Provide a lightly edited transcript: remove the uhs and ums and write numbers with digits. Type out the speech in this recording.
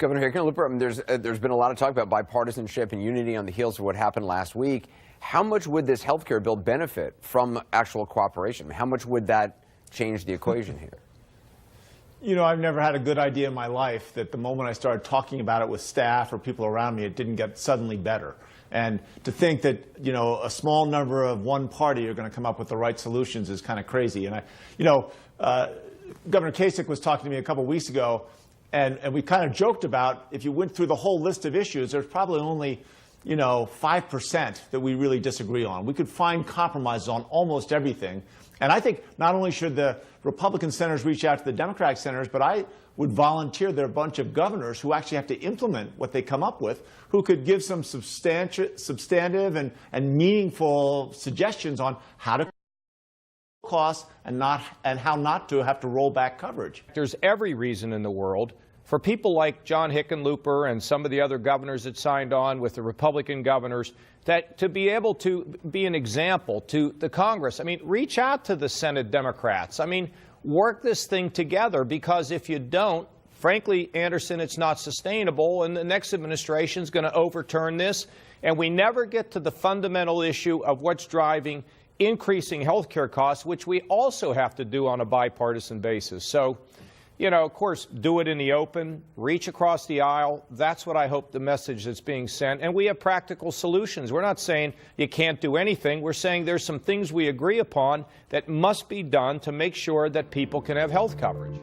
Governor Hicklenhooper, I mean, there's been a lot of talk about bipartisanship and unity on the heels of what happened last week. How much would this health care bill benefit from actual cooperation? I mean, how much would that change the equation here? You know, I've never had a good idea in my life that the moment I started talking about it with staff or people around me, it didn't get suddenly better. And to think that, you know, a small number of one party are going to come up with the right solutions is kind of crazy. And Governor Kasich was talking to me a couple weeks ago, and we kind of joked about if you went through the whole list of issues, there's probably only, 5% that we really disagree on. We could find compromises on almost everything. And I think not only should the Republican senators reach out to the Democratic senators, but I would volunteer there are a bunch of governors who actually have to implement what they come up with, who could give some substantive and meaningful suggestions on how to costs and how not to have to roll back coverage. There's every reason in the world for people like John Hicklenhooper and some of the other governors that signed on with the Republican governors that to be able to be an example to the Congress. I mean, reach out to the Senate Democrats. I mean, work this thing together, because if you don't, frankly, Anderson, it's not sustainable, and the next administration is going to overturn this, and we never get to the fundamental issue of what's driving increasing health care costs, which we also have to do on a bipartisan basis. So, of course, do it in the open, reach across the aisle. That's what I hope the message that's being sent. And we have practical solutions. We're not saying you can't do anything. We're saying there's some things we agree upon that must be done to make sure that people can have health coverage.